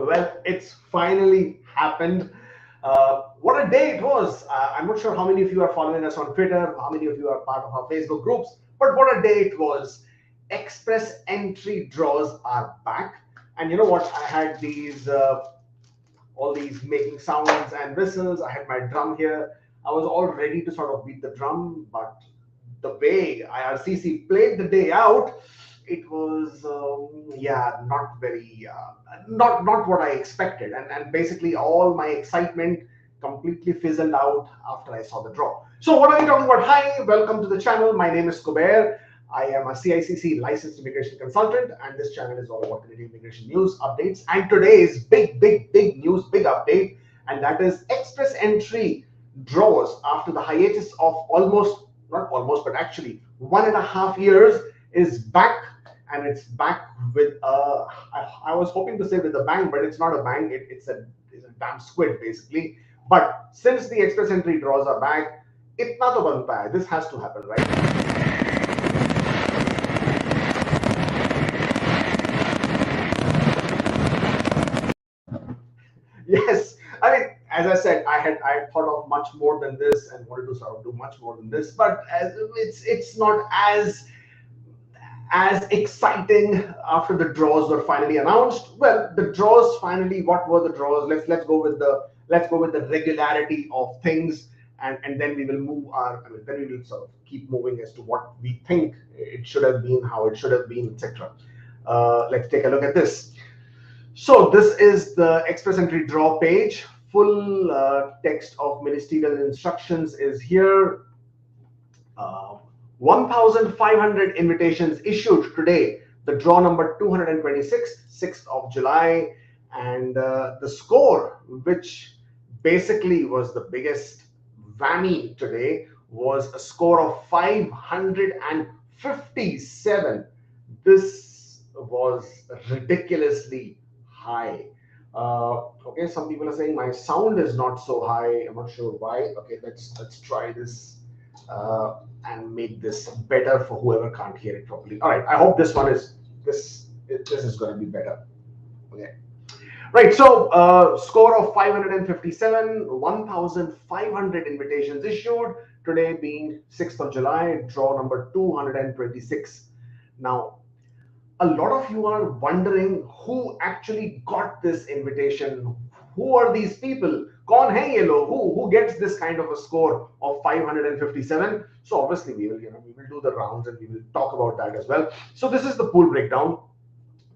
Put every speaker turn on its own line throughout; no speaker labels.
Well, it's finally happened. What a day it was. I'm not sure how many of you are following us on Twitter, how many of you are part of our Facebook groups, but what a day it was. Express entry draws are back. And you know what? I had all these making sounds and whistles. I had my drum here. I was all ready to sort of beat the drum, but the way IRCC played the day out, it was not what I expected, and basically all my excitement completely fizzled out after I saw the draw. So what are we talking about? Hi, welcome to the channel. My name is Kubeir. I am a CICC licensed immigration consultant, and this channel is all about Canadian immigration news updates. And today's big news, big update, and that is express entry draws after the hiatus of not almost, but actually 1.5 years is back, and it's back with I was hoping to say with a bang, but it's not a bang. It's a damn squid basically. But since the express entry draws are back, itna to banta hai. This has to happen, right? Yes, I mean, as I said, I had thought of much more than this and wanted to sort of do much more than this, but it's not as exciting after the draws were finally announced. Well, the draws finally, what were the draws? Let's go with the regularity of things, and then we will then we will sort of keep moving as to what we think it should have been, how it should have been, etc. Let's take a look at this. So this is the express entry draw page. Full text of ministerial instructions is here. 1,500 invitations issued today. The draw number 226, 6th of July. And the score, which basically was the biggest whammy today, was a score of 557. This was ridiculously high. Okay, some people are saying my sound is not so high. I'm not sure why. Okay, let's try this and make this better for whoever can't hear it properly. All right, I hope this is going to be better. Okay, right. So score of 557, 1,500 invitations issued today, being 6th of July. Draw number 226. Now, a lot of you are wondering who actually got this invitation. Who are these people? Kaun hai ye log? Who gets this kind of a score of 557? So obviously we will do the rounds and we will talk about that as well. So this is the pool breakdown.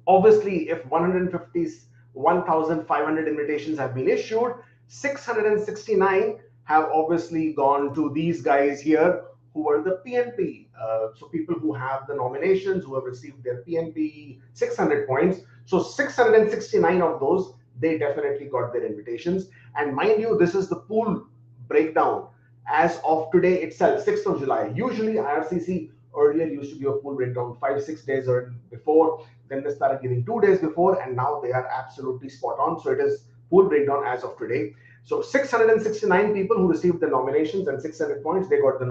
Obviously, if 1,500 invitations have been issued, 669 have obviously gone to these guys here, who are the PNP. So people who have the nominations, who have received their PNP 600 points. So 669 of those, they definitely got their invitations. And mind you, this is the pool breakdown as of today itself, 6th of July. Usually IRCC earlier used to give a pool breakdown 5-6 days before. Then they started giving 2 days before, and now they are absolutely spot on. So it is pool breakdown as of today. So 669 people who received the nominations and 600 points, they got the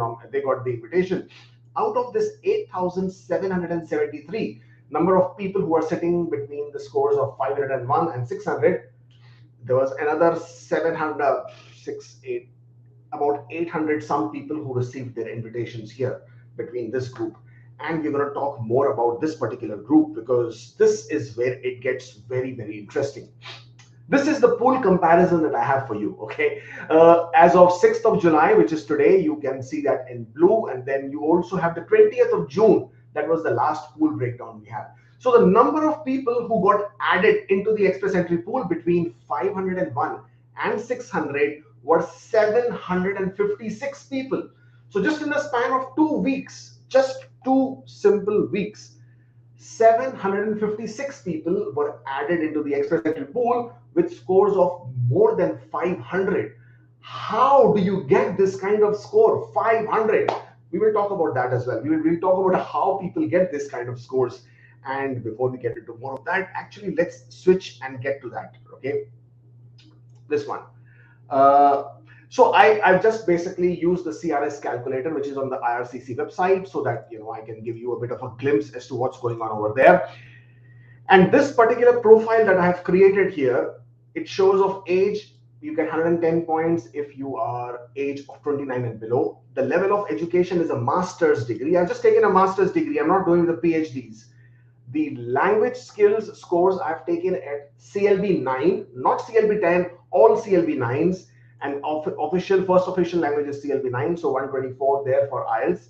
invitation. Out of this 8,773 number of people who are sitting between the scores of 501 and 600, there was another 800 some people who received their invitations here between this group. And we're going to talk more about this particular group, because this is where it gets very interesting. This is the pool comparison that I have for you, okay? As of 6th of July, which is today, you can see that in blue. And then you also have the 20th of June. That was the last pool breakdown we had. So the number of people who got added into the express entry pool between 501 and 600 were 756 people. So just in the span of 2 weeks, just 2 simple weeks, 756 people were added into the express entry pool with scores of more than 500. How do you get this kind of score? 500. We will talk about that as well. We will talk about how people get this kind of scores. And before we get into more of that, actually, let's switch and get to that. Okay, this one. So I've just basically used the CRS calculator, which is on the IRCC website, so that I can give you a bit of a glimpse as to what's going on over there. And this particular profile that I have created here, it shows of age. You get 110 points if you are age of 29 and below. The level of education is a master's degree. I've just taken a master's degree. I'm not doing the PhDs. The language skills scores I've taken at CLB 9, not CLB 10, all CLB 9s. And first official language is CLB 9, so 124 there for IELTS.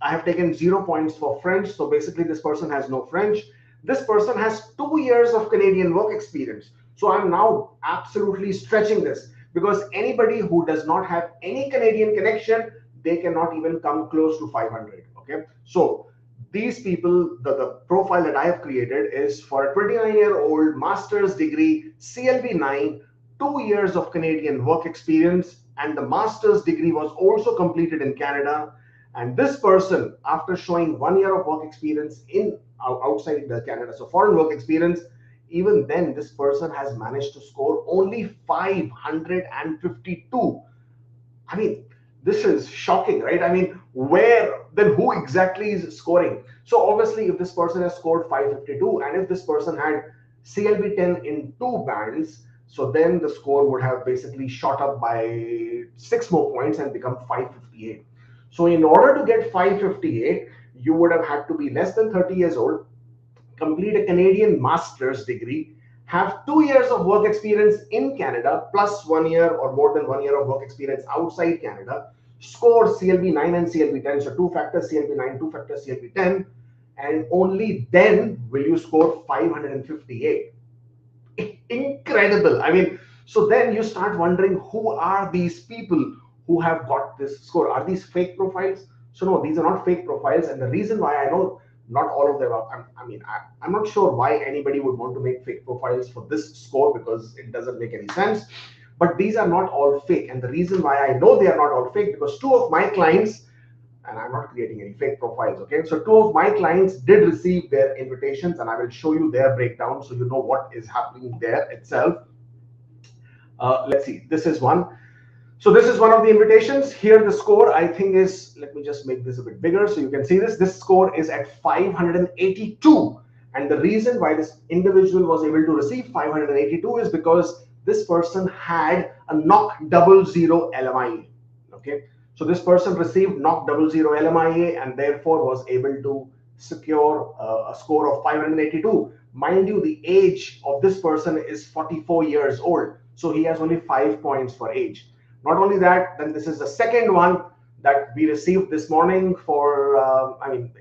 I have taken 0 points for French, so basically this person has no French. This person has 2 years of Canadian work experience. So I'm now absolutely stretching this, because anybody who does not have any Canadian connection, they cannot even come close to 500. Okay, so these people, the profile that I have created is for a 29-year-old master's degree, CLB 9, 2 years of Canadian work experience, and the master's degree was also completed in Canada. And this person, after showing 1 year of work experience in outside the Canada, so foreign work experience, even then this person has managed to score only 552. I mean, this is shocking, right? I mean, who exactly is scoring? So obviously, if this person has scored 552, and if this person had CLB 10 in 2 bands, so then the score would have basically shot up by 6 more points and become 558. So in order to get 558, you would have had to be less than 30 years old, complete a Canadian master's degree, have 2 years of work experience in Canada, plus 1 year or more than 1 year of work experience outside Canada, score CLB 9 and CLB 10, so 2 factors CLB 9, 2 factors CLB 10, and only then will you score 558. Incredible. I mean, so then you start wondering, who are these people who have got this score? Are these fake profiles? So no, these are not fake profiles. And the reason why I know not all of them are, I'm not sure why anybody would want to make fake profiles for this score, because it doesn't make any sense. But these are not all fake. And the reason why I know they are not all fake, because two of my clients, and I'm not creating any fake profiles, okay? So two of my clients did receive their invitations, and I will show you their breakdown so you know what is happening there itself. Let's see, this is one. So this is one of the invitations. Here the score, I think, is, let me just make this a bit bigger so you can see this. This score is at 582. And the reason why this individual was able to receive 582 is because this person had a knock 00 LMIA. Okay. So this person received knock 00 LMIA and therefore was able to secure a score of 582. Mind you, the age of this person is 44 years old. So he has only 5 points for age. Not only that, then this is the second one that we received this morning for,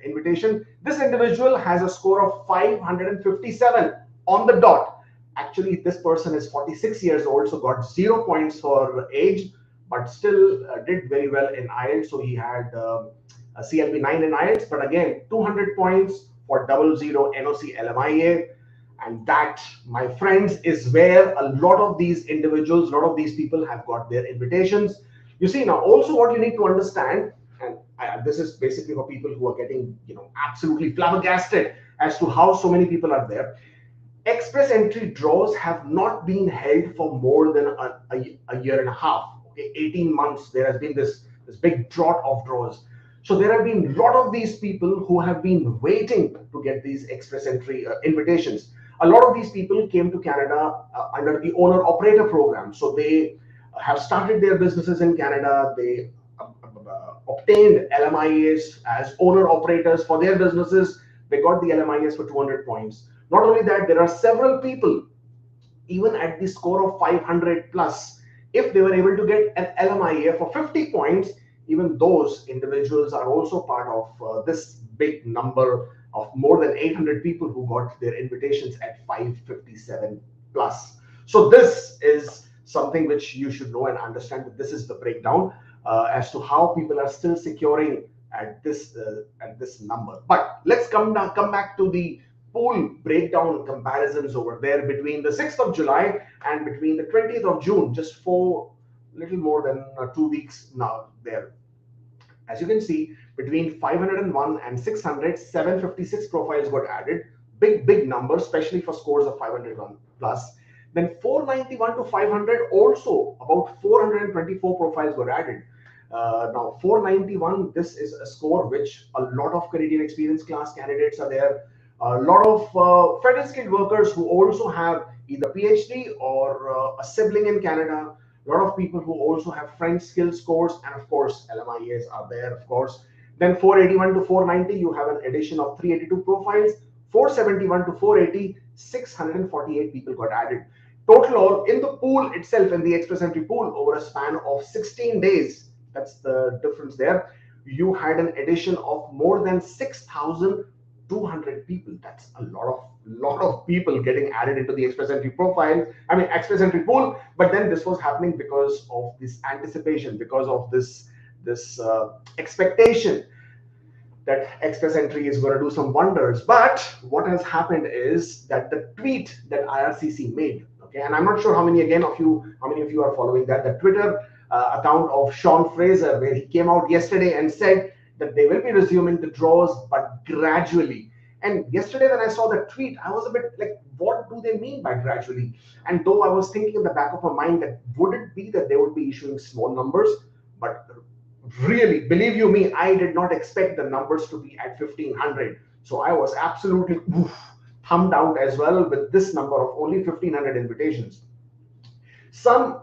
invitation. This individual has a score of 557 on the dot. Actually, this person is 46 years old, so got 0 points for age, but still did very well in IELTS. So he had a CLB 9 in IELTS, but again, 200 points for 00 NOC LMIA. And that, my friends, is where a lot of these individuals, a lot of these people have got their invitations. You see, now also what you need to understand, and this is basically for people who are getting, absolutely flabbergasted as to how so many people are there. Express entry draws have not been held for more than a year and a half. Okay, 18 months, there has been this big drought of draws. So there have been a lot of these people who have been waiting to get these express entry invitations. A lot of these people came to Canada under the owner-operator program. So they have started their businesses in Canada. They obtained LMIAs as owner-operators for their businesses. They got the LMIAs for 200 points. Not only that, there are several people, even at the score of 500 plus, if they were able to get an LMIA for 50 points, even those individuals are also part of this big number of more than 800 people who got their invitations at 557 plus. So this is something which you should know and understand, that this is the breakdown as to how people are still securing at this number. But let's come back to the pool breakdown comparisons over there between the 6th of July and between the 20th of June, just for little more than 2 weeks now there. As you can see, between 501 and 600, 756 profiles got added. Big number, especially for scores of 501 plus. Then 491 to 500, also about 424 profiles were added. Now 491, this is a score which a lot of Canadian experience class candidates are there. A lot of federal skilled workers who also have either PhD or a sibling in Canada. A lot of people who also have French skills course, and of course LMIAs are there, of course. Then 481 to 490, you have an addition of 382 profiles. 471 to 480, 648 people got added. Total all in the pool itself, in the Express Entry pool, over a span of 16 days, that's the difference there, you had an addition of more than 6,200 people. That's a lot of people getting added into the Express Entry profile. I mean, Express Entry pool. But then this was happening because of this anticipation, because of this expectation that Express Entry is going to do some wonders. But what has happened is that the tweet that IRCC made, okay, and I'm not sure how many of you are following that, the Twitter account of Sean Fraser, where he came out yesterday and said that they will be resuming the draws, but gradually. And yesterday when I saw the tweet, I was a bit like, what do they mean by gradually? And though I was thinking in the back of my mind that would it be that they would be issuing small numbers, but really, believe you me, I did not expect the numbers to be at 1,500. So I was absolutely thumbed out as well with this number of only 1,500 invitations. Some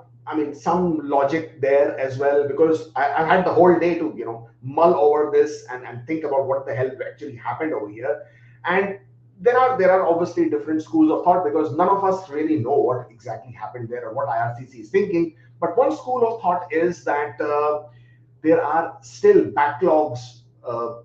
logic there as well, because I had the whole day to mull over this and think about what the hell actually happened over here. And there are obviously different schools of thought, because none of us really know what exactly happened there or what IRCC is thinking. But one school of thought is that there are still backlogs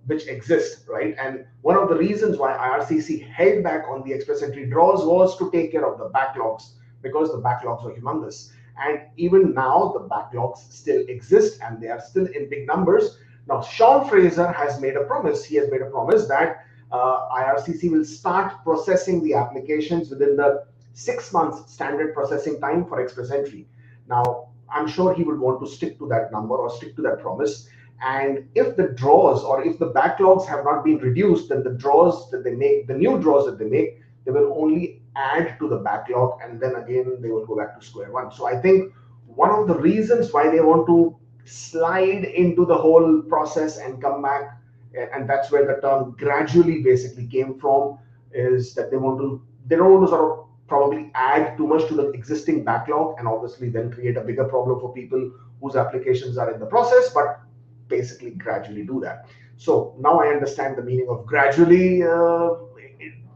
which exist, right? And one of the reasons why IRCC held back on the Express Entry draws was to take care of the backlogs, because the backlogs are humongous. And even now, the backlogs still exist and they are still in big numbers. Now, Sean Fraser has made a promise. He has made a promise that IRCC will start processing the applications within the 6 months standard processing time for Express Entry. Now, I'm sure he would want to stick to that number or stick to that promise. And if the draws or if the backlogs have not been reduced, then the draws that they make, the new draws that they make, they will only add to the backlog, and then again they will go back to square one. So I think one of the reasons why they want to slide into the whole process and come back, and that's where the term gradually basically came from, is that they don't want to sort of probably add too much to the existing backlog and obviously then create a bigger problem for people whose applications are in the process, but basically gradually do that. So now I understand the meaning of gradually.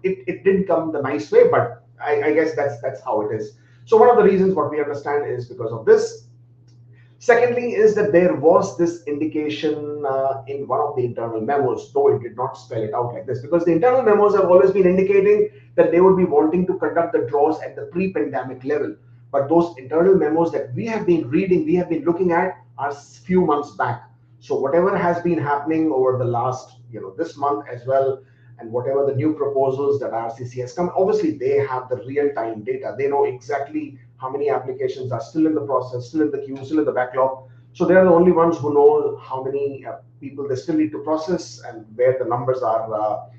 It didn't come the nice way, but I guess that's how it is. So one of the reasons what we understand is because of this. Secondly is that there was this indication in one of the internal memos, though it did not spell it out like this, because the internal memos have always been indicating that they would be wanting to conduct the draws at the pre-pandemic level. But those internal memos that we have been reading, we have been looking at, are few months back. So whatever has been happening over the last, this month as well, and whatever the new proposals that IRCC has come, obviously they have the real-time data. They know exactly how many applications are still in the process, still in the queue, still in the backlog. So they are the only ones who know how many people they still need to process and where the numbers are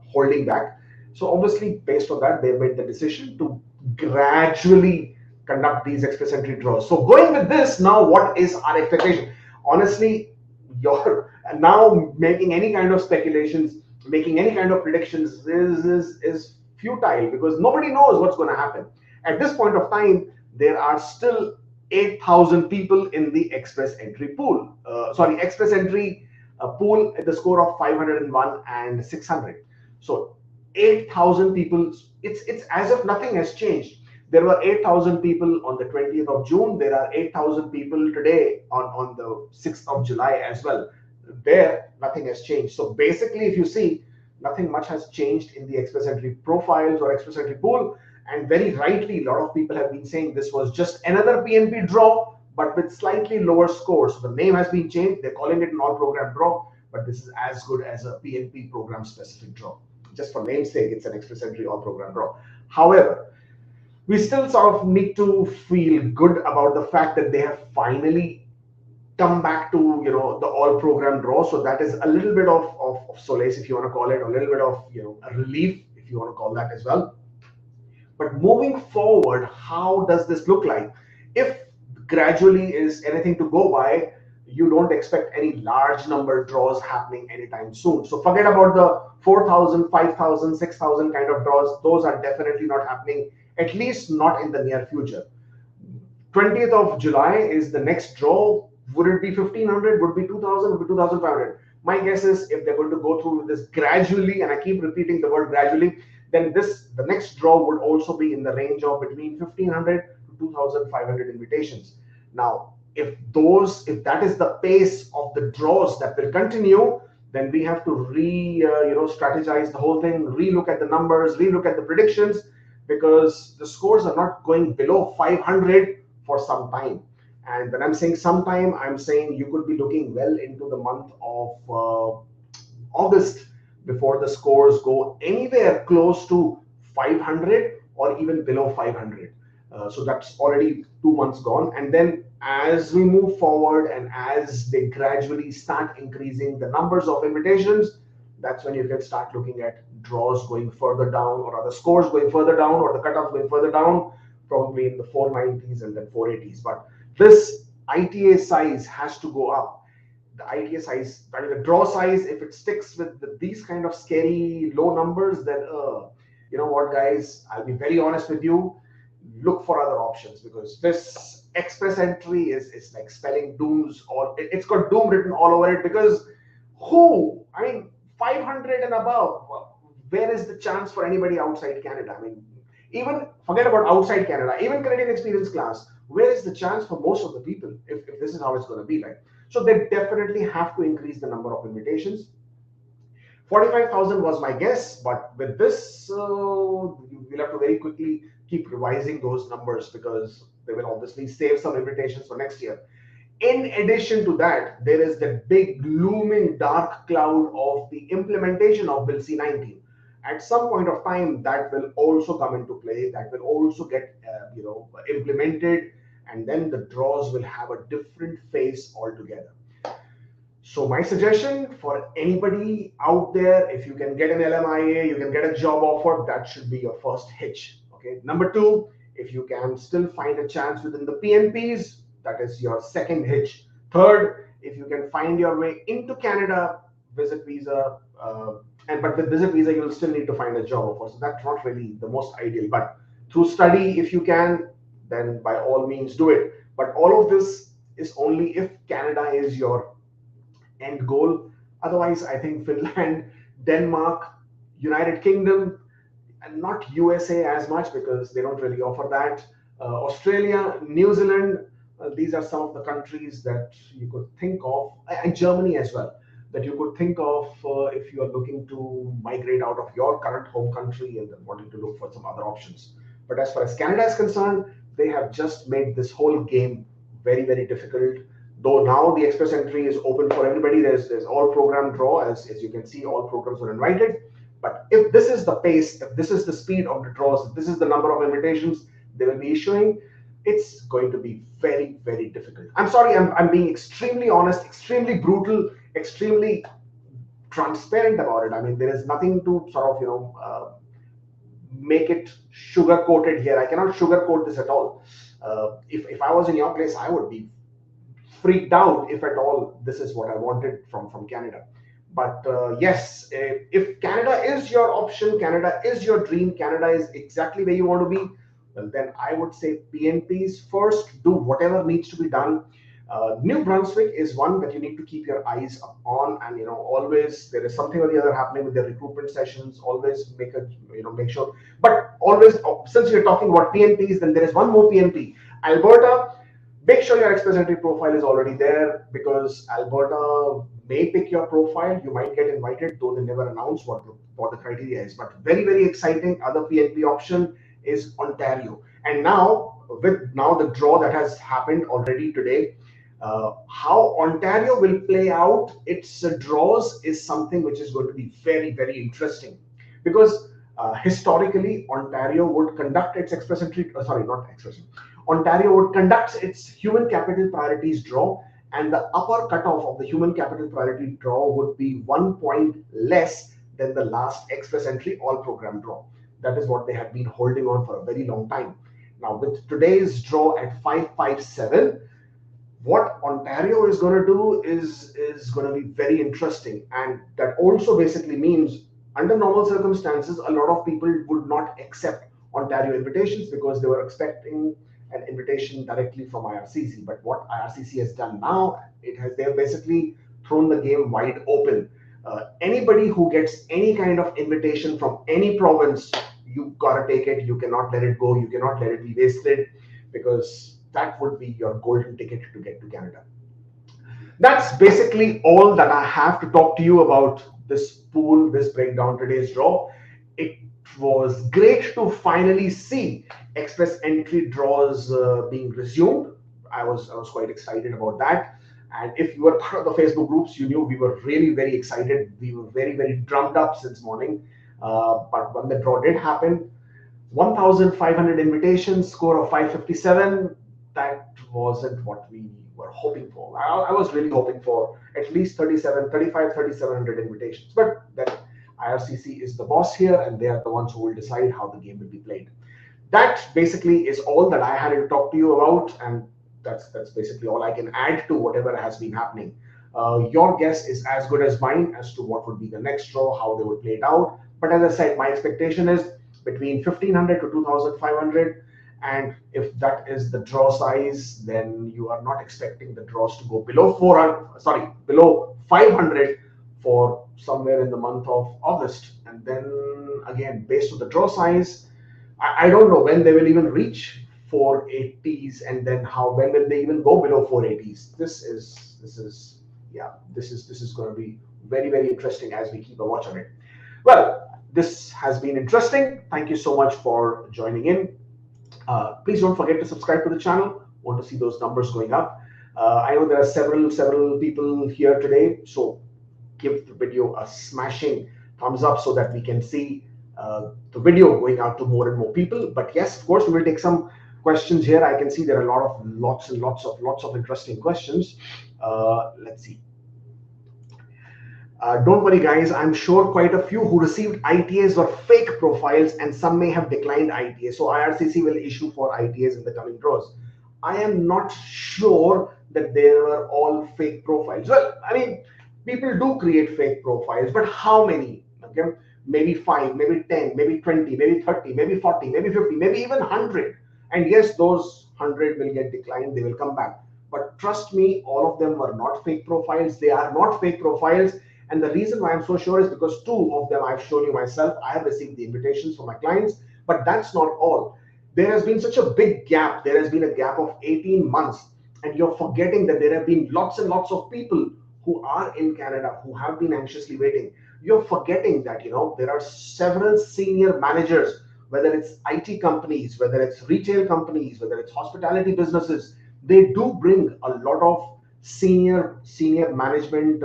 holding back. So obviously, based on that, they made the decision to gradually conduct these Express Entry draws. So going with this, now what is our expectation? Honestly, you're now making any kind of speculations, making any kind of predictions is futile, because nobody knows what's going to happen. At this point of time, there are still 8,000 people in the Express Entry pool. Express Entry pool at the score of 501 and 600. So 8,000 people, it's as if nothing has changed. There were 8,000 people on the 20th of June. There are 8,000 people today on the 6th of July as well. There, nothing has changed. So basically, if you see, nothing much has changed in the Express Entry profiles or Express Entry pool. And very rightly, a lot of people have been saying this was just another PNP draw, but with slightly lower scores. So the name has been changed. They're calling it an all-program draw, but this is as good as a PNP program-specific draw. Just for name's sake, it's an Express Entry all-program draw. However, we still sort of need to feel good about the fact that they have finally come back to the all-program draw. So that is a little bit of solace, if you want to call it, a little bit of a relief, if you want to call that as well. But moving forward, how does this look like? If gradually is anything to go by, you don't expect any large number draws happening anytime soon. So forget about the 4,000, 5,000, 6,000 kind of draws. Those are definitely not happening, at least not in the near future. 20th of July is the next draw. Would it be 1,500? Would it be 2,000? Would it be 2,500? My guess is if they're going to go through with this gradually, and I keep repeating the word gradually, then the next draw would also be in the range of between 1,500 to 2,500 invitations. Now, if that is the pace of the draws that will continue, then we have to strategize the whole thing, relook at the numbers, relook at the predictions, because the scores are not going below 500 for some time. And when I'm saying sometime, I'm saying you could be looking well into the month of August before the scores go anywhere close to 500 or even below 500. So that's already 2 months gone. And then as we move forward and as they gradually start increasing the numbers of invitations, that's when you can start looking at draws going further down, or other scores going further down, or the cutoffs going further down, probably in the 490s and then 480s. But this ITA size has to go up. The ITA size, I mean the draw size, if it sticks with these kind of scary low numbers, then you know what, guys, I'll be very honest with you, look for other options, because this express entry is like spelling dooms, or it's got doom written all over it. Because I mean, 500 and above, where is the chance for anybody outside Canada? I mean, even forget about outside Canada, even Canadian experience class, where is the chance for most of the people if this is how it's going to be like? So they definitely have to increase the number of invitations. 45,000 was my guess, but with this, we'll have to very quickly keep revising those numbers, because they will obviously save some invitations for next year. In addition to that, there is the big looming dark cloud of the implementation of Bill C-19. At some point of time, that will also come into play. That will also get implemented, and then the draws will have a different face altogether. So my suggestion for anybody out there, if you can get an LMIA, you can get a job offer, that should be your first hitch. Okay. Number two, if you can still find a chance within the PNPs, that is your second hitch. Third, if you can find your way into Canada, visit visa, but with visit visa, you'll still need to find a job offer. So that's not really the most ideal. But through study, if you can, then by all means do it. But all of this is only if Canada is your end goal. Otherwise, I think Finland, Denmark, United Kingdom, and not USA as much, because they don't really offer that. Australia, New Zealand, these are some of the countries that you could think of, and Germany as well, that you could think of if you are looking to migrate out of your current home country and then wanting to look for some other options. But as far as Canada is concerned, they have just made this whole game very, very difficult. Though now the express entry is open for everybody, there's all program draw, as you can see, all programs are invited. But if this is the pace, if this is the speed of the draws, if this is the number of invitations they will be issuing, it's going to be very, very difficult. I'm sorry, I'm being extremely honest, extremely brutal, extremely transparent about it. I mean, there is nothing to sort of, make it sugar coated here. I cannot sugarcoat this at all. If I was in your place, I would be freaked out if at all this is what I wanted from Canada. But yes, if Canada is your option, Canada is your dream, Canada is exactly where you want to be, well, then I would say PNPs first, do whatever needs to be done. New Brunswick is one that you need to keep your eyes on, and always there is something or the other happening with the recruitment sessions. Always make sure. But always, since you're talking about PNPs, then there is one more PNP, Alberta. Make sure your express entry profile is already there, because Alberta may pick your profile. You might get invited, though they never announce what the criteria is. But very, very exciting other PNP option is Ontario. And now, with the draw that has happened already today, how Ontario will play out its draws is something which is going to be very, very interesting, because historically Ontario would conduct its express entry. Ontario would conduct its human capital priorities draw, and the upper cutoff of the human capital priority draw would be 1 point less than the last express entry all program draw. That is what they had been holding on for a very long time. Now, with today's draw at 557, What Ontario is going to do is going to be very interesting, and that also basically means under normal circumstances a lot of people would not accept Ontario invitations because they were expecting an invitation directly from IRCC. But what IRCC has done now, they've basically thrown the game wide open. Anybody who gets any kind of invitation from any province, you gotta take it. You cannot let it go. You cannot let it be wasted, because that would be your golden ticket to get to Canada. That's basically all that I have to talk to you about this pool, this breakdown, today's draw. It was great to finally see express entry draws being resumed. I was quite excited about that. And if you were part of the Facebook groups, you knew we were really very excited. We were very drummed up since morning. But when the draw did happen, 1,500 invitations, score of 557. That wasn't what we were hoping for. I was really hoping for at least 3,700 invitations. But then IRCC is the boss here, and they are the ones who will decide how the game will be played. That basically is all that I had to talk to you about, and that's basically all I can add to whatever has been happening. Your guess is as good as mine as to what would be the next draw, how they would play it out. But as I said, my expectation is between 1,500 to 2,500. And if that is the draw size, then you are not expecting the draws to go below 400, sorry, below 500 for somewhere in the month of August. And then again, based on the draw size, I don't know when they will even reach 480s, and then when will they even go below 480s. This is going to be very interesting as we keep a watch on it. Well, this has been interesting. Thank you so much for joining in. Please don't forget to subscribe to the channel. Want to see those numbers going up. I know there are several people here today, so give the video a smashing thumbs up so that we can see the video going out to more and more people. But yes, of course, we will take some questions here. I can see there are lots of interesting questions. Let's see. Don't worry, guys. I'm sure quite a few who received ITAs were fake profiles, and some may have declined ITAs. So IRCC will issue for ITAs in the coming draws. I am not sure that they were all fake profiles. Well, I mean, people do create fake profiles, but how many? Okay, maybe 5, maybe 10, maybe 20, maybe 30, maybe 40, maybe 50, maybe even 100. And yes, those 100 will get declined. They will come back. But trust me, all of them were not fake profiles. They are not fake profiles. And the reason why I'm so sure is because 2 of them I've shown you myself. I have received the invitations from my clients, but that's not all. There has been such a big gap. There has been a gap of 18 months, and you're forgetting that there have been lots and lots of people who are in Canada who have been anxiously waiting. You're forgetting that, there are several senior managers, whether it's IT companies, whether it's retail companies, whether it's hospitality businesses. They do bring a lot of senior management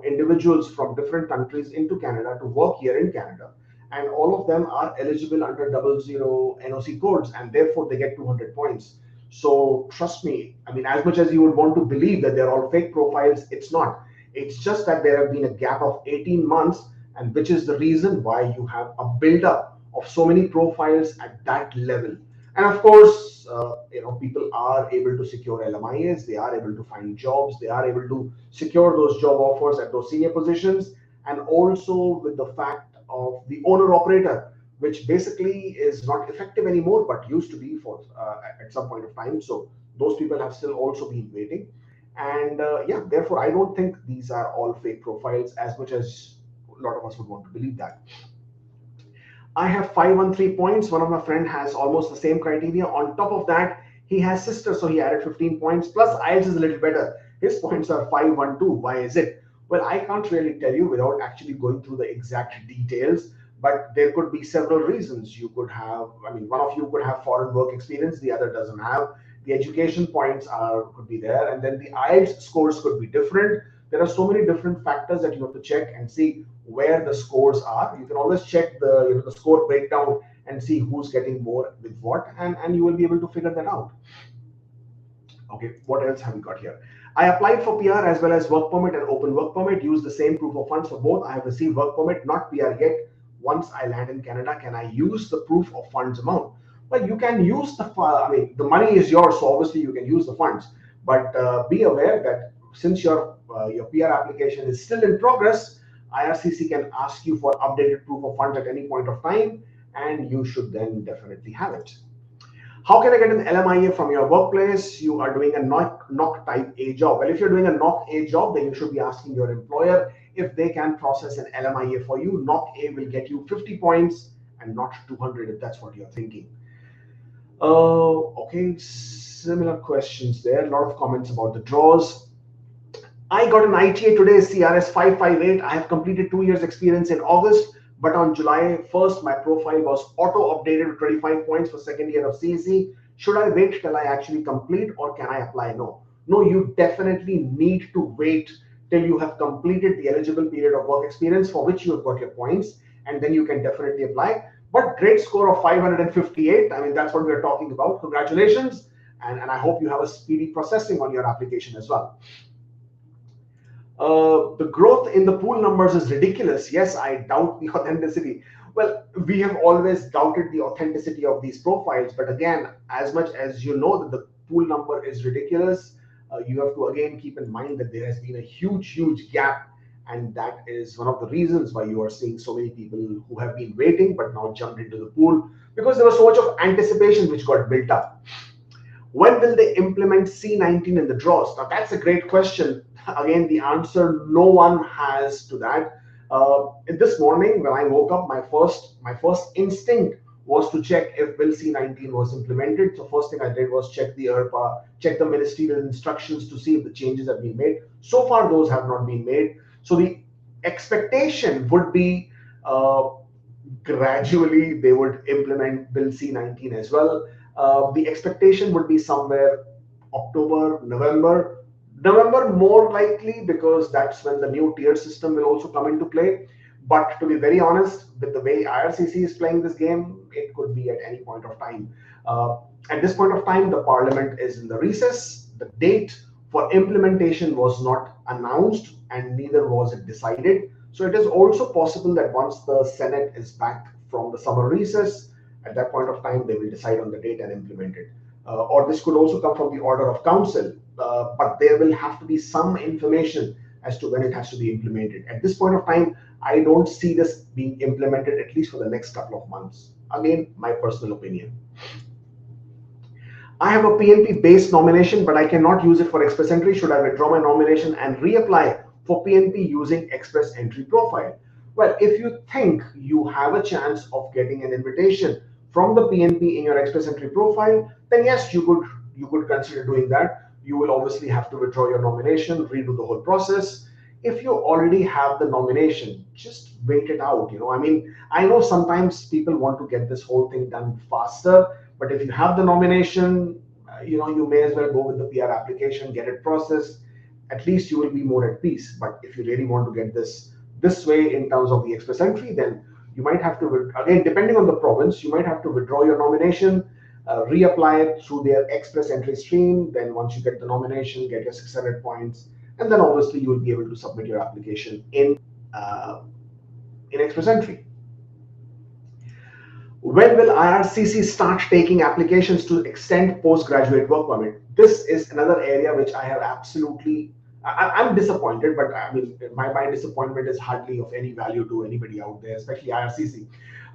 individuals from different countries into Canada to work here in Canada, and all of them are eligible under 00 NOC codes, and therefore they get 200 points. So trust me, I mean, as much as you would want to believe that they're all fake profiles, it's not. It's just that there have been a gap of 18 months, and which is the reason why you have a buildup of so many profiles at that level. And of course, people are able to secure LMIAs, they are able to find jobs, they are able to secure those job offers at those senior positions, and also with the fact of the owner-operator, which basically is not effective anymore, but used to be for at some point of time. So those people have still also been waiting. And therefore, I don't think these are all fake profiles, as much as a lot of us would want to believe that. I have 513 points. One of my friend has almost the same criteria. On top of that, he has sister, so he added 15 points. Plus, IELTS is a little better. His points are 512. Why is it? Well, I can't really tell you without actually going through the exact details, but there could be several reasons. You could have, one of you could have foreign work experience, the other doesn't have. The education points could be there, and then the IELTS scores could be different. There are so many different factors that you have to check and see where the scores are. You can always check the score breakdown and see who's getting more with what, and you will be able to figure that out. Okay, what else have we got here? I applied for PR as well as work permit and open work permit. Use the same proof of funds for both. I have received work permit, not PR yet. Once I land in Canada, can I use the proof of funds amount? Well, you can use the money is yours, so obviously you can use the funds. But be aware that since your PR application is still in progress, IRCC can ask you for updated proof of funds at any point of time, and you should then definitely have it. How can I get an LMIA from your workplace? You are doing a knock type A job. Well, if you're doing a knock A job, then you should be asking your employer if they can process an LMIA for you. Knock A will get you 50 points and not 200 if that's what you're thinking. Okay, similar questions there. A lot of comments about the draws. I got an ITA today, CRS 558. I have completed 2 years experience in August, but on July 1st, my profile was auto-updated with 25 points for second year of CEC. Should I wait till I actually complete, or can I apply? No. No, you definitely need to wait till you have completed the eligible period of work experience for which you have got your points, and then you can definitely apply. But great score of 558. I mean, that's what we're talking about. Congratulations. And I hope you have a speedy processing on your application as well. The growth in the pool numbers is ridiculous. Yes, I doubt the authenticity. Well, we have always doubted the authenticity of these profiles. But again, as much as you know that the pool number is ridiculous, you have to again keep in mind that there has been a huge gap. And that is one of the reasons why you are seeing so many people who have been waiting but now jumped into the pool, because there was so much of anticipation which got built up. When will they implement C19 in the draws? Now, that's a great question. Again, the answer no one has to that. This morning, when I woke up, my first instinct was to check if Bill C19 was implemented. So first thing I did was check the IRPA, check the ministerial instructions to see if the changes have been made. So far, those have not been made. So the expectation would be gradually they would implement Bill C19 as well. The expectation would be somewhere October, November more likely, because that's when the new tier system will also come into play. But to be very honest, with the way IRCC is playing this game, it could be at any point of time. At this point of time, the parliament is in the recess. The date for implementation was not announced, and neither was it decided. So it is also possible that once the Senate is back from the summer recess, at that point of time, they will decide on the date and implement it. Or this could also come from the order of council, but there will have to be some information as to when it has to be implemented. At this point of time, I don't see this being implemented, at least for the next couple of months. Again, my personal opinion. I have a PNP-based nomination, but I cannot use it for express entry. Should I withdraw my nomination and reapply for PNP using express entry profile? Well, if you think you have a chance of getting an invitation from the PNP in your express entry profile, then yes, you could consider doing that. You will obviously have to withdraw your nomination, redo the whole process. If you already have the nomination, just wait it out. I mean, I know sometimes people want to get this whole thing done faster, but if you have the nomination, you may as well go with the PR application, get it processed. At least you will be more at peace. But if you really want to get this way in terms of the express entry, then you might have to, again, depending on the province, you might have to withdraw your nomination, reapply it through their express entry stream. Then once you get the nomination, get your 600 points, and then obviously you will be able to submit your application in express entry. When will IRCC start taking applications to extend postgraduate work permit? This is another area which I have I'm disappointed, but I mean, my disappointment is hardly of any value to anybody out there, especially IRCC.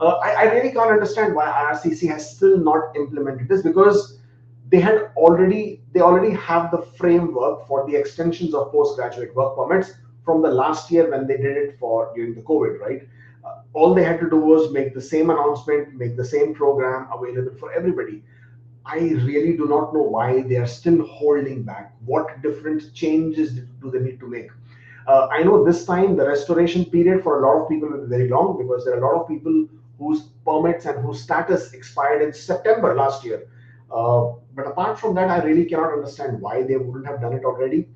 I really can't understand why IRCC has still not implemented this, because they already have the framework for the extensions of postgraduate work permits from the last year when they did it during the COVID, right? All they had to do was make the same announcement, make the same program available for everybody. I really do not know why they are still holding back. What different changes do they need to make? I know this time the restoration period for a lot of people will be very long, because there are a lot of people whose permits and whose status expired in September last year. But apart from that, I really cannot understand why they wouldn't have done it already.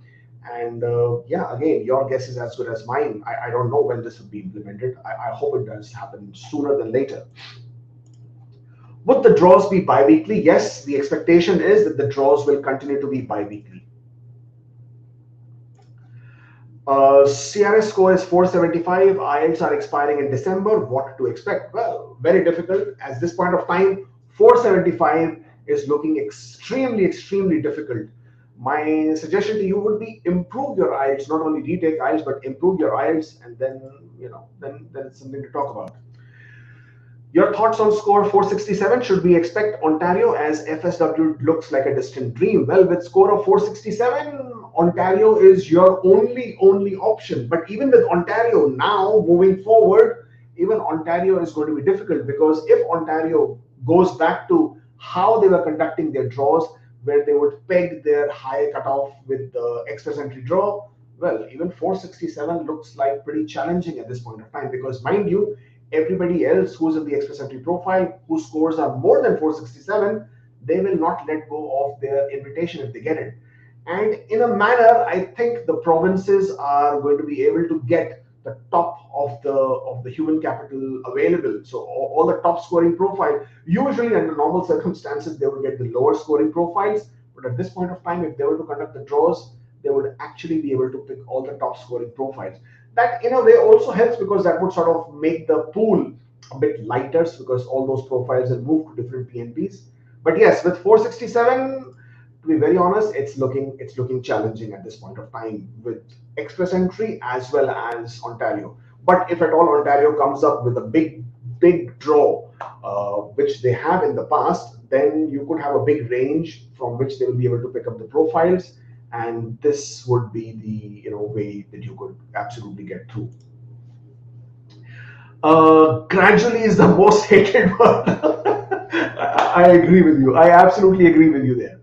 And yeah, again, your guess is as good as mine. I don't know when this will be implemented. I hope it does happen sooner than later. Would the draws be bi-weekly? Yes, the expectation is that the draws will continue to be bi-weekly. CRS score is 475. IELTS are expiring in December. What to expect? Well, very difficult. At this point of time, 475 is looking extremely difficult. My suggestion to you would be improve your IELTS, not only retake IELTS, but improve your IELTS, and then then it's something to talk about. Your thoughts on score 467? Should we expect Ontario, as FSW looks like a distant dream? Well, with score of 467, Ontario is your only option. But even with Ontario now moving forward, even Ontario is going to be difficult, because if Ontario goes back to how they were conducting their draws, where they would peg their high cutoff with the express entry draw, well, even 467 looks like pretty challenging at this point of time, because mind you, everybody else who's in the express entry profile, whose scores are more than 467, they will not let go of their invitation if they get it. And in a manner, I think the provinces are going to be able to get the top of the human capital available. So all the top scoring profile, usually under normal circumstances, they would get the lower scoring profiles. But at this point of time, if they were to conduct the draws, they would actually be able to pick all the top scoring profiles. That in a way also helps, because that would sort of make the pool a bit lighter, because all those profiles will move to different PNPs. But yes, with 467, to be very honest, it's looking challenging at this point of time with express entry as well as Ontario. But if at all Ontario comes up with a big draw, which they have in the past, then you could have a big range from which they will be able to pick up the profiles, and this would be the way that you could absolutely get through. Gradually is the most hated word. I agree with you. I absolutely agree with you there.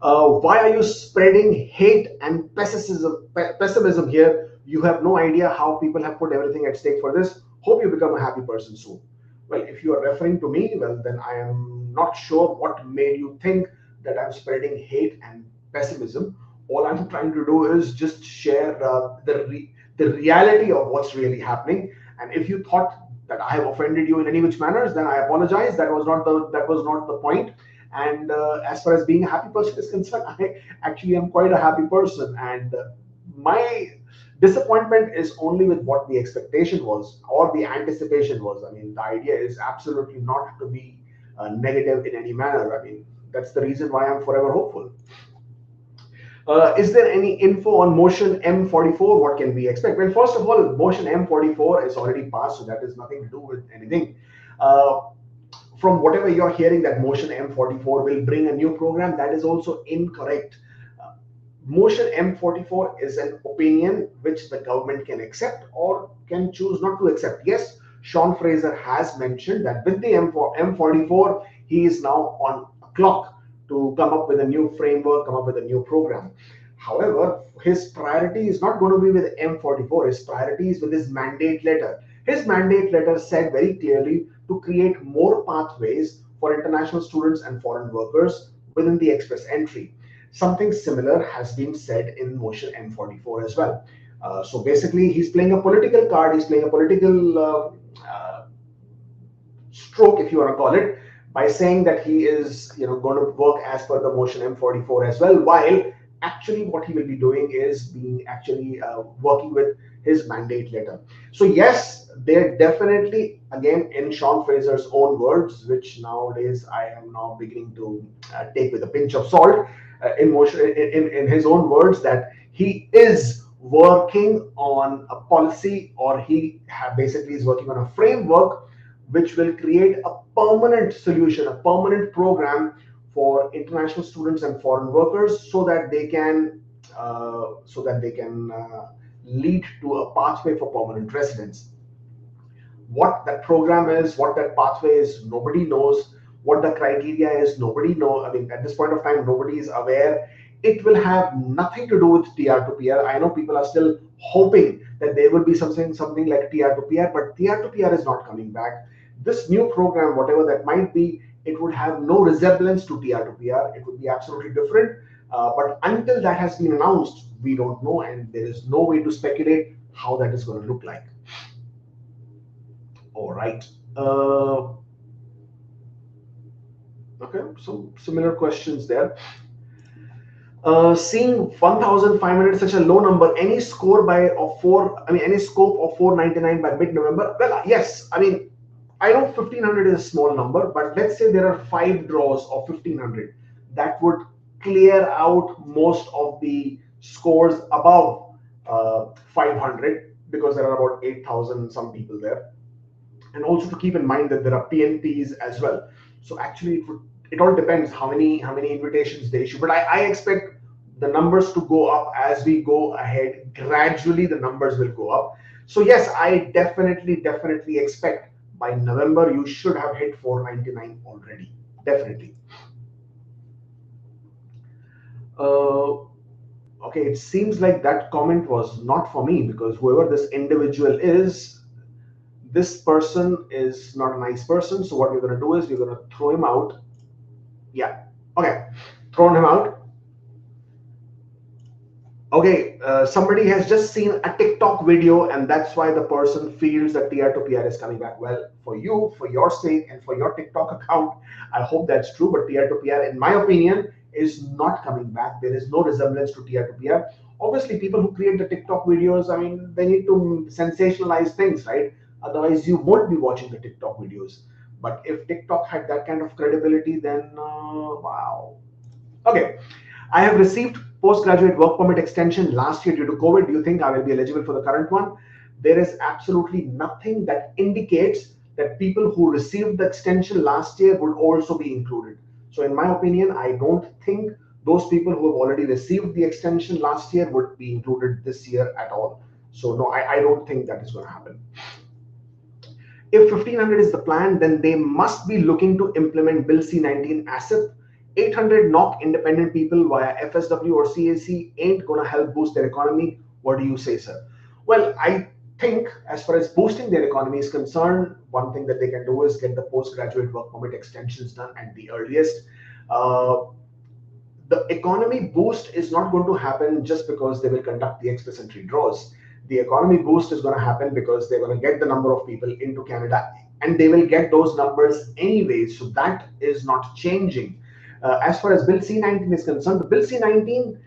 Why are you spreading hate and pessimism here? You have no idea how people have put everything at stake for this. Hope you become a happy person soon. Well, if you are referring to me, well, then I am not sure what made you think that I'm spreading hate and pessimism. All I'm trying to do is just share the reality of what's really happening. And if you thought that I have offended you in any which manners, then I apologize. That was not the point. And as far as being a happy person is concerned, I actually am quite a happy person. And my disappointment is only with what the expectation was or the anticipation was. I mean, the idea is absolutely not to be negative in any manner. I mean, that's the reason why I'm forever hopeful. Is there any info on motion M44? What can we expect? Well, first of all, motion M44 is already passed, so that has nothing to do with anything. Uh, from whatever you're hearing that motion M44 will bring a new program, that is also incorrect. Uh, Motion M44 is an opinion which the government can accept or can choose not to accept. Yes, Sean Fraser has mentioned that with the M44, he is now on a clock to come up with a new framework, come up with a new program. However, his priority is not going to be with M44. His priority is with his mandate letter. His mandate letter said very clearly to create more pathways for international students and foreign workers within the express entry. Something similar has been said in motion M44 as well. So basically, he's playing a political card. He's playing a political stroke, if you want to call it, by saying that he is going to work as per the motion M44 as well, while actually what he will be doing is being actually working with his mandate letter. So yes, they're definitely, again, in Sean Fraser's own words, which nowadays I am now beginning to take with a pinch of salt, in his own words, that he is working on a policy, or basically is working on a framework which will create a permanent solution, a permanent program for international students and foreign workers, so that they can lead to a pathway for permanent residence. What that program is, what that pathway is, nobody knows. What the criteria is, nobody knows. I mean, at this point of time, nobody is aware. It will have nothing to do with TR to PR. I know people are still hoping that there will be something like TR to PR, but TR to PR is not coming back. This new program, whatever that might be, it would have no resemblance to TR to PR. It would be absolutely different. But until that has been announced, we don't know, and there is no way to speculate how that is going to look like. All right. Okay, so similar questions there. Seeing 1,500 such a low number, any score of four, I mean, any scope of 499 by mid-November? Well, yes. I mean, I know 1,500 is a small number, but let's say there are 5 draws of 1,500. That would clear out most of the scores above 500, because there are about 8,000 some people there. And also to keep in mind that there are PNPs as well. So actually it all depends how many invitations they issue. But I expect the numbers to go up as we go ahead. Gradually the numbers will go up. So yes, I definitely expect by November you should have hit 499 already. Definitely. Okay, it seems like that comment was not for me, because whoever this individual is, this person is not a nice person. So what we're going to do is we're going to throw him out. Yeah. Okay. Thrown him out. Okay. Somebody has just seen a TikTok video, and that's why the person feels that TR to PR is coming back. Well, for you, for your sake, and for your TikTok account, I hope that's true. But TR to PR, in my opinion, is not coming back. There is no resemblance to TR to PR. Obviously, people who create the TikTok videos, I mean, they need to sensationalize things, right? Otherwise, you won't be watching the TikTok videos. But if TikTok had that kind of credibility, then wow. Okay. I have received postgraduate work permit extension last year due to COVID. Do you think I will be eligible for the current one? There is absolutely nothing that indicates that people who received the extension last year would also be included. So in my opinion, I don't think those people who have already received the extension last year would be included this year at all. So no, I don't think that is going to happen. If 1500 is the plan, then they must be looking to implement Bill C-19 ASIP. 800 knock independent people via FSW or CAC ain't going to help boost their economy. What do you say, sir? Well, I think as far as boosting their economy is concerned, one thing that they can do is get the postgraduate work permit extensions done at the earliest. The economy boost is not going to happen just because they will conduct the express entry draws. The economy boost is going to happen because they're going to get the number of people into Canada, and they will get those numbers anyway. So that is not changing. As far as Bill C-19 is concerned, the Bill C-19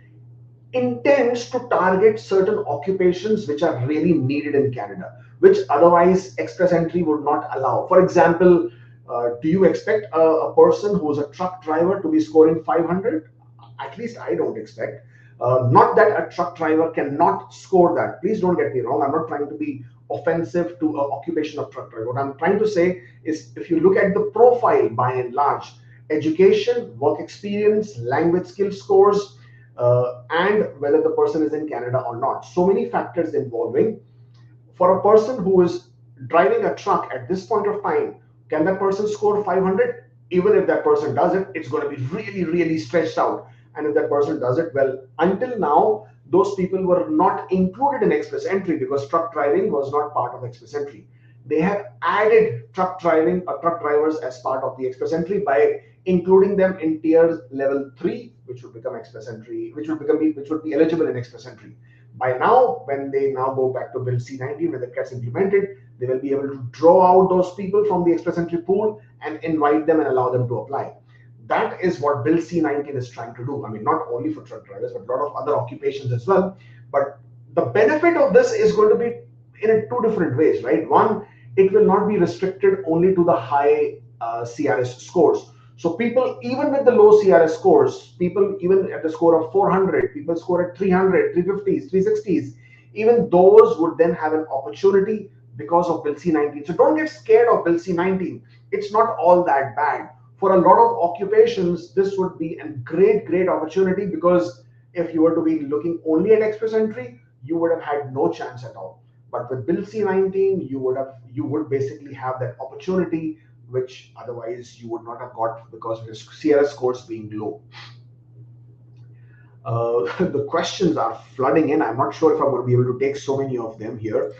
intends to target certain occupations which are really needed in Canada, which otherwise express entry would not allow. For example, do you expect a person who's a truck driver to be scoring 500? At least I don't expect. Not that a truck driver cannot score that. Please don't get me wrong. I'm not trying to be offensive to an occupation of truck driver. What I'm trying to say is, if you look at the profile by and large, education, work experience, language skill scores, and whether the person is in Canada or not. So many factors involving. For a person who is driving a truck at this point of time, can that person score 500? Even if that person does it, it's going to be really stretched out. And if that person does it, well, until now, those people were not included in express entry because truck driving was not part of express entry. They have added truck drivers as part of the express entry by including them in tier level 3, which would become express entry, which would be eligible in express entry. By now, when they now go back to Bill C-19, when that gets implemented, they will be able to draw out those people from the express entry pool and invite them and allow them to apply. That is what Bill C-19 is trying to do. I mean, not only for truck drivers, but a lot of other occupations as well. But the benefit of this is going to be in two different ways, right? One, it will not be restricted only to the high CRS scores. So people, even with the low CRS scores, people even at the score of 400, people score at 300, 350s, 360s, even those would then have an opportunity because of Bill C-19. So don't get scared of Bill C-19. It's not all that bad. For a lot of occupations, this would be a great opportunity, because if you were to be looking only at express entry, you would have had no chance at all. But with Bill C-19, you would basically have that opportunity, which otherwise you would not have got because of your CRS scores being low. The questions are flooding in. I'm not sure if I'm going to be able to take so many of them here.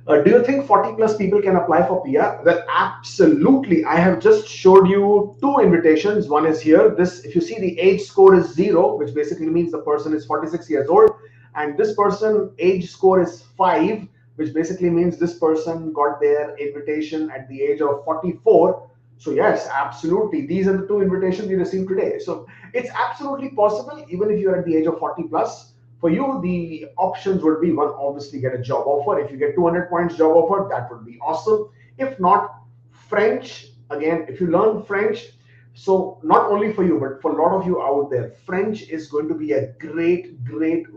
Do you think 40 plus people can apply for PR? Well, absolutely. I have just showed you two invitations. One is here. This, if you see, the age score is 0, which basically means the person is 46 years old. And this person age score is 5, which basically means this person got their invitation at the age of 44. So yes, absolutely. These are the two invitations we received today. So it's absolutely possible, even if you're at the age of 40 plus. For you, the options would be, one, obviously get a job offer. If you get 200 points job offer, that would be awesome. If not, French, again, if you learn French, So not only for you, but for a lot of you out there, French is going to be a great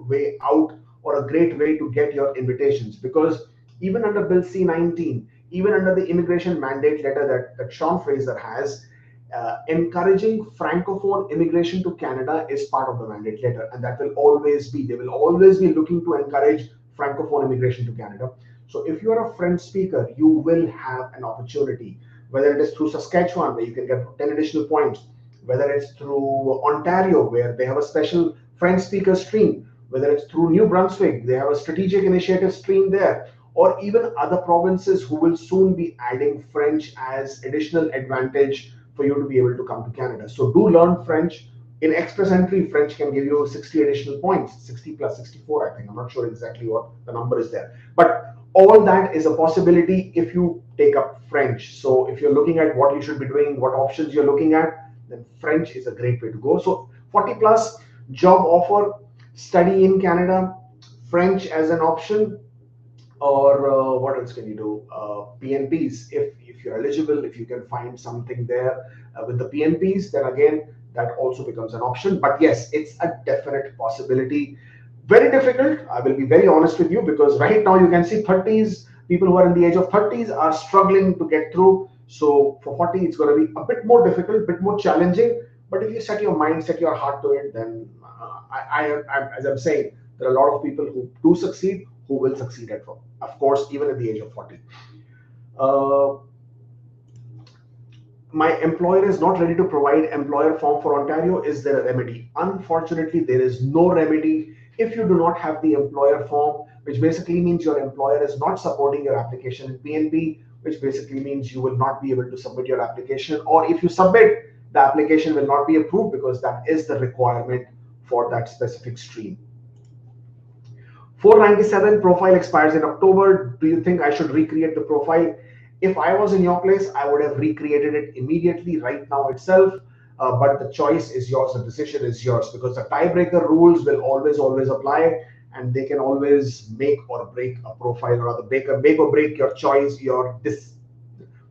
way out, or a great way to get your invitations, because even under Bill C-19, even under the immigration mandate letter that Sean Fraser has, encouraging francophone immigration to Canada is part of the mandate letter, and that will always be. They will always be looking to encourage francophone immigration to Canada. So if you are a French speaker, you will have an opportunity, whether it is through Saskatchewan, where you can get 10 additional points, whether it's through Ontario, where they have a special French speaker stream, whether it's through New Brunswick, they have a strategic initiative stream there, or even other provinces who will soon be adding French as additional advantage for you to be able to come to Canada. So do learn French. In Express Entry, French can give you 60 additional points, 60 plus 64, I think. I'm not sure exactly what the number is there. But all that is a possibility if you take up French. So if you're looking at what you should be doing, what options you're looking at, then French is a great way to go. So 40 plus, job offer, study in Canada, French as an option, or what else can you do? PNPs, if you're eligible, if you can find something there with the PNPs, then again, that also becomes an option. But yes, it's a definite possibility. Very difficult, I will be very honest with you, because right now you can see 30s, people who are in the age of 30s are struggling to get through. So for 40, it's going to be a bit more difficult, a bit more challenging. But if you set your mind, set your heart to it, then as I'm saying, there are a lot of people who do succeed, who will succeed at, of course, even at the age of 40. My employer is not ready to provide employer form for Ontario. Is there a remedy? Unfortunately, there is no remedy if you do not have the employer form, which basically means your employer is not supporting your application in PNP, which basically means you will not be able to submit your application, or if you submit, the application will not be approved, because that is the requirement for that specific stream. 497 profile expires in October. Do you think I should recreate the profile? If I was in your place, I would have recreated it immediately right now itself. But the choice is yours, the decision is yours, because the tiebreaker rules will always apply, and they can always make or break a profile, or rather make or break your choice,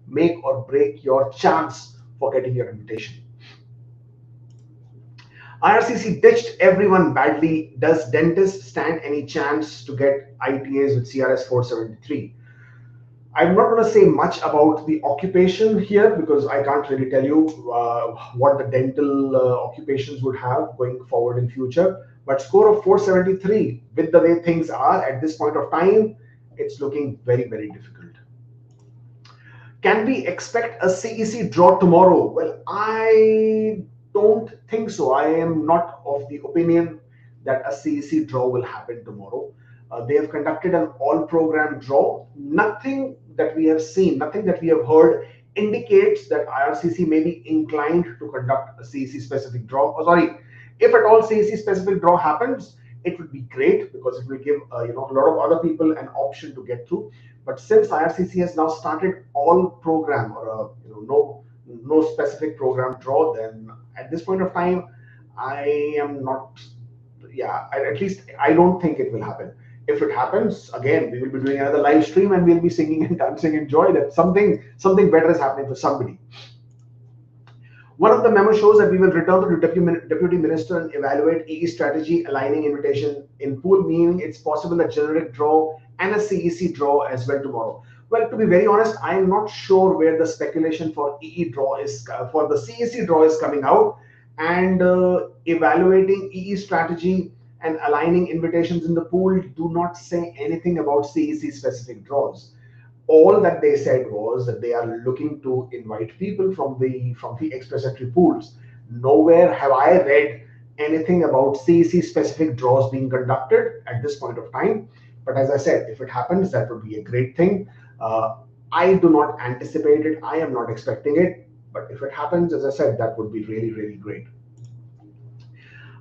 make or break your chance for getting your invitation. IRCC ditched everyone badly. Does dentists stand any chance to get ITAs with CRS 473? I'm not going to say much about the occupation here, because I can't really tell you what the dental occupations would have going forward in future. But score of 473, with the way things are at this point of time, it's looking very difficult. Can we expect a CEC draw tomorrow? Well, I don't think so. I am not of the opinion that a CEC draw will happen tomorrow. They have conducted an all-program draw. Nothing that we have seen, nothing that we have heard indicates that IRCC may be inclined to conduct a CEC-specific draw. Oh, sorry, if at all CEC-specific draw happens, it would be great, because it will give a lot of other people an option to get through. But since IRCC has now started all program, or no specific program draw, then at this point of time, I am not. Yeah, at least I don't think it will happen. If it happens, again, we will be doing another live stream, and we'll be singing and dancing in joy that something better is happening for somebody. One of the memo shows that we will return to the Deputy Minister and evaluate EE strategy aligning invitation in pool, meaning it's possible a generic draw and a CEC draw as well tomorrow. Well, to be very honest, I am not sure where the speculation for EE draw is, for the CEC draw is coming out, and evaluating EE strategy and aligning invitations in the pool do not say anything about CEC specific draws. All that they said was that they are looking to invite people from the express entry pools. Nowhere have I read anything about CEC specific draws being conducted at this point of time. But as I said, if it happens, that would be a great thing. I do not anticipate it. I am not expecting it. But if it happens, as I said, that would be really great.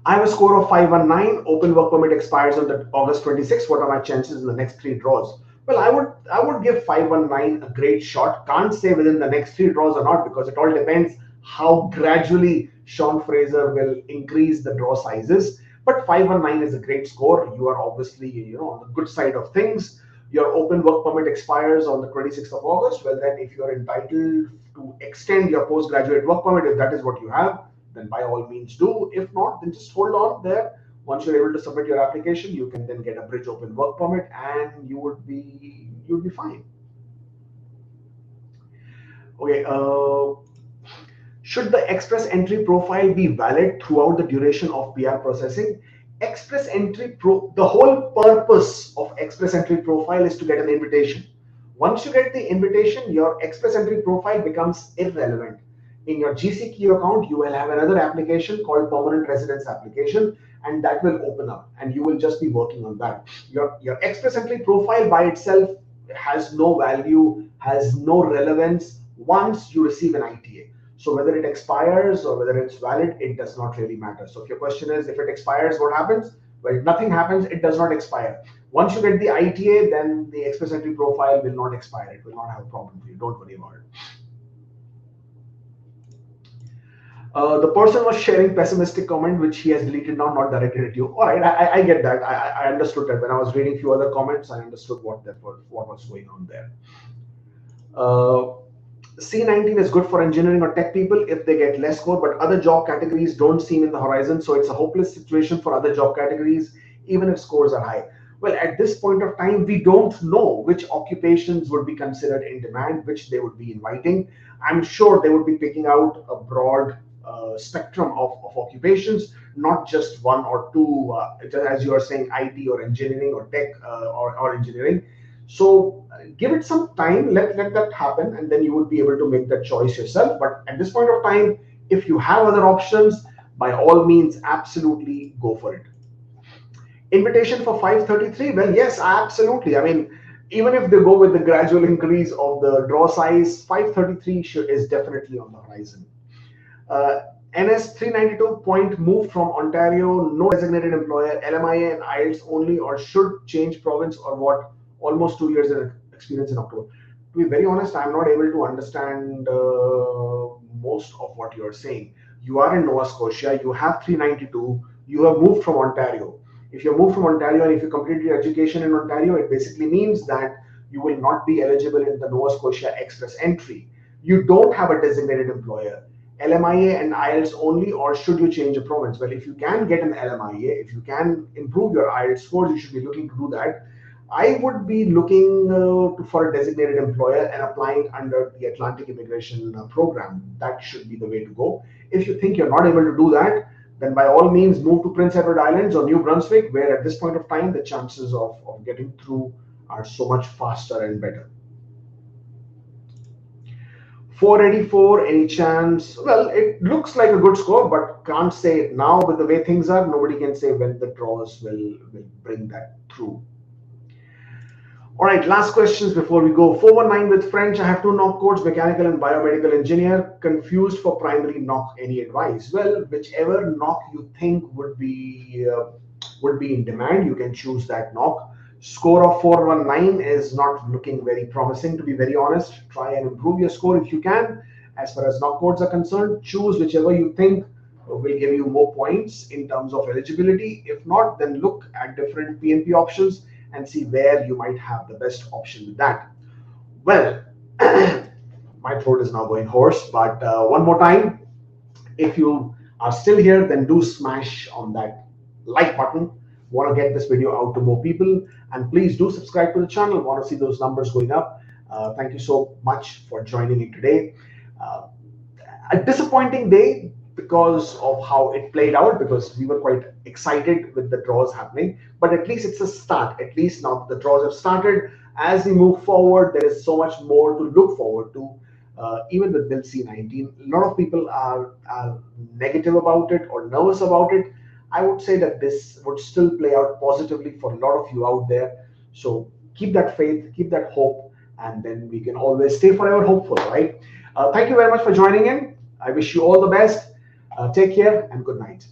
I have a score of 519. Open work permit expires on the August 26th. What are my chances in the next 3 draws? Well, I would give 519 a great shot. Can't say within the next 3 draws or not, because it all depends how gradually Sean Fraser will increase the draw sizes. But 519 is a great score. You are obviously on the good side of things. Your open work permit expires on the 26th of August. Well, then if you are entitled to extend your postgraduate work permit, if that is what you have, then by all means do. If not, then just hold on there. Once you're able to submit your application, you can then get a bridge open work permit, and you'll be fine. Okay. Should the express entry profile be valid throughout the duration of PR processing? The whole purpose of express entry profile is to get an invitation. Once you get the invitation, your express entry profile becomes irrelevant. In your GCQ account, you will have another application called permanent residence application, and that will open up, and you will just be working on that. Your express entry profile by itself has no value, has no relevance once you receive an ITA. So whether it expires or whether it's valid, it does not really matter. So if your question is, if it expires, what happens? Well, nothing happens. It does not expire. Once you get the ITA, then the express entry profile will not expire. It will not have a problem for you. Don't worry about it. The person was sharing pessimistic comment, which he has deleted now, not directed at you. All right, I get that. I understood that. When I was reading a few other comments, I understood what was going on there. C19 is good for engineering or tech people if they get less score, but other job categories don't seem in the horizon. So it's a hopeless situation for other job categories, even if scores are high. Well, at this point of time, we don't know which occupations would be considered in demand, which they would be inviting. I'm sure they would be picking out a broad spectrum of occupations, not just one or two, as you are saying, IT or engineering or tech or engineering. So give it some time, let that happen, and then you will be able to make that choice yourself. But at this point of time, if you have other options, by all means, absolutely go for it. Invitation for 533, well, yes, absolutely. I mean, even if they go with the gradual increase of the draw size, 533 is definitely on the horizon. NS 392 point moved from Ontario, no designated employer, LMIA and IELTS only, or should change province, or what? Almost 2 years of experience in October. To be very honest, I'm not able to understand most of what you're saying. You are in Nova Scotia, you have 392, you have moved from Ontario. If you moved from Ontario and if you completed your education in Ontario, it basically means that you will not be eligible in the Nova Scotia Express entry. You don't have a designated employer. LMIA and IELTS only, or should you change a province? Well, if you can get an LMIA, if you can improve your IELTS scores, you should be looking to do that. I would be looking for a designated employer and applying under the Atlantic Immigration Program. That should be the way to go. If you think you're not able to do that, then by all means move to Prince Edward Islands or New Brunswick, where at this point of time, the chances of getting through are so much faster and better. 484, any chance? Well, it looks like a good score, but can't say it now. With the way things are, nobody can say when the draws will bring that through. All right, last questions before we go. 419 with French. I have two knock codes, mechanical and biomedical engineer. Confused for primary knock. Any advice? Well, whichever knock you think would be in demand, you can choose that knock. Score of 419 is not looking very promising, to be very honest. Try and improve your score if you can. As far as knock codes are concerned, choose whichever you think will give you more points in terms of eligibility. If not, then look at different PNP options and see where you might have the best option with that. Well, my throat is now going hoarse, but one more time, if you are still here, then do smash on that like button. Want to get this video out to more people, and please do subscribe to the channel. Want to see those numbers going up. Thank you so much for joining me today. A disappointing day because of how it played out, because we were quite excited with the draws happening, but at least it's a start. At least now the draws have started. As we move forward, there is so much more to look forward to. Even with Bill C19, a lot of people are negative about it or nervous about it. I would say that this would still play out positively for a lot of you out there. So keep that faith, keep that hope, and then we can always stay forever hopeful, right? Thank you very much for joining in. I wish you all the best. Take care and good night.